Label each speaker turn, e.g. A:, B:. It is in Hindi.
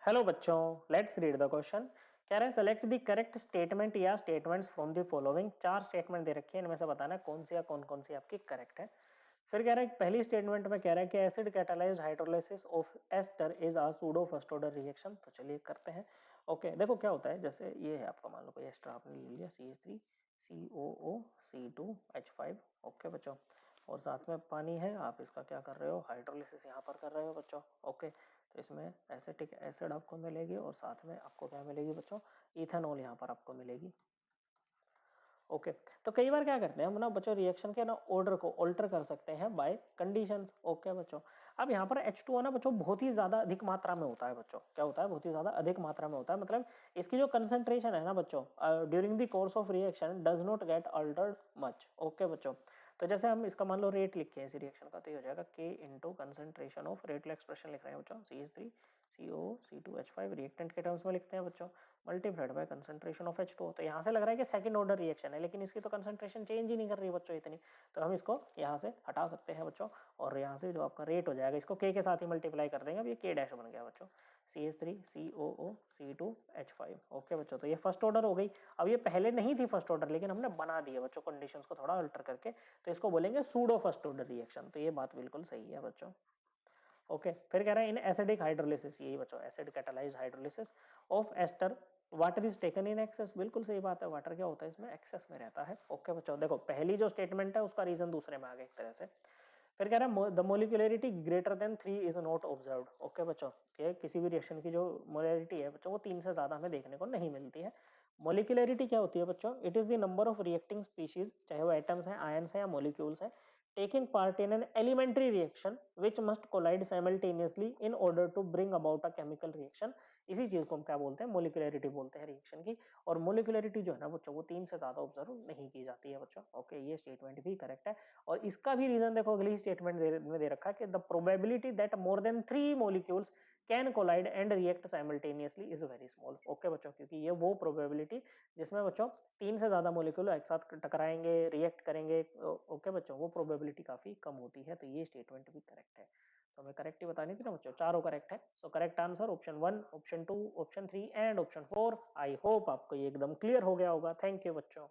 A: हेलो बच्चों, लेट्स रीड द क्वेश्चन। कह रहे हैं सेलेक्ट द करेक्ट स्टेटमेंट या स्टेटमेंट्स फ्रॉम द फॉलोइंग। चार स्टेटमेंट दे रखी है, इनमें से बताना है कौन सी या कौन सी आपकी करेक्ट है। फिर कह रहा है पहली स्टेटमेंट में कह रहा है कि acid catalysed hydrolysis of ester is a pseudo first order reaction. तो चलिए करते हैं। ओके, देखो क्या होता है। जैसे ये है आपका, मान लो कोई एस्टर आपने ले लिया, CH3COO C2H5। ओके बच्चों, और साथ में पानी है। आप इसका क्या कर रहे हो, हाइड्रोलिसिस यहाँ पर कर रहे हो बच्चों। ओके, तो इसमें एसिटिक एसिड आपको मिलेगी और साथ में आपको क्या मिलेगी बच्चों, इथेनॉल यहाँ पर आपको मिलेगी। ओके, तो कई बार क्या करते हैं हम ना बच्चों, रिएक्शन के ना ऑर्डर को ऑल्टर कर सकते हैं बाय कंडीशंस। ओके बच्चों, अब यहाँ पर H2O ना बच्चों बहुत ही ज्यादा अधिक मात्रा में होता है बच्चों। क्या होता है, बहुत ही ज्यादा अधिक मात्रा में होता है। मतलब इसकी जो कंसंट्रेशन है ना बच्चों, during the course of reaction does not gate Altered much. Okay बच्चों, तो जैसे हम इसका मान लो रेट लिखे हैं इस रिएक्शन का, तो ये हो जाएगा K into concentration of, rate expression लिख रहे हैं बच्चों, CH3CO C2H5 रिएक्टेंट के टर्म्स में लिखते हैं बच्चों, multiplied by concentration of H2O। तो यहाँ से लग रहा है कि सेकंड ऑर्डर रिएक्शन है, लेकिन इसकी तो कंसंट्रेशन चेंज ही नहीं कर रही बच्चों इतनी। तो हम इसको यहाँ से हटा सकते हैं बच्चों, और यहाँ से जो आपका रेट हो जाएगा, इसको K के साथ ही मल्टीप्लाई कर देंगे। अब ये K डैश बन गया बच्चों, CH3COO C2H5। ओके बच्चों, तो ये फर्स्ट ऑर्डर हो गई। अब ये पहले नहीं थी फर्स्ट ऑर्डर, लेकिन हमने बना दी है बच्चों कंडीशंस को थोड़ा अल्टर करके, तो इसको बोलेंगे सूडो फर्स्ट ऑर्डर रिएक्शन। तो ये बात बिल्कुल सही है बच्चों। ओके, फिर कह रहा है इन एसिडिक हाइड्रोलिसिस, यही बच्चों acid catalysed hydrolysis of ester water is taken in excess. बिल्कुल सही बात है, वाटर क्या होता है इसमें, एक्सेस में रहता है। ओके बच्चों, देखो पहली जो स्टेटमेंट है उसका रीजन दूसरे में आ गया एक तरह से। फिर कह रहा है the molecularity greater than 3 is not observed. Okay बच्चों, कि किसी भी रिएक्शन की जो मोलरिटी है बच्चों, वो 3 से ज्यादा हमें देखने को नहीं मिलती है। मोलिकुलरिटी क्या होती है बच्चों, it is the number of reacting species, चाहे वो एटम्स हैं, आयंस हैं या मॉलिक्यूल्स हैं, taking part in an elementary reaction which must collide simultaneously in order to bring about a chemical reaction। इसी चीज को हम क्या बोलते हैं, मोलिकुलरिटी बोलते हैं रिएक्शन की। और मोलिकुलरिटी जो है ना बच्चों, वो 3 से ज्यादा ऑब्जर्व नहीं की जाती है बच्चों। ओके, ये स्टेटमेंट भी करेक्ट है। और इसका भी रीजन देखो, अगली स्टेटमेंट में दे रखा है कि the probability that more than 3 molecules can collide and react simultaneously is very small. Okay बच्चों, क्योंकि ये वो प्रोबेबिलिटी जिसमें बच्चों 3 से ज्यादा मॉलिक्यूल एक साथ टकराएंगे, रिएक्ट करेंगे। ओके बच्चों, वो प्रोबेबिलिटी काफी कम होती है। तो ये स्टेटमेंट भी करेक्ट है। तो हमें करेक्ट ही बतानी थी ना बच्चों, चारों करेक्ट है। So correct answer option 1, option 2, option 3 and option 4। I hope आपको ये एकदम क्लियर हो गया होगा। थैंक यू बच्चों।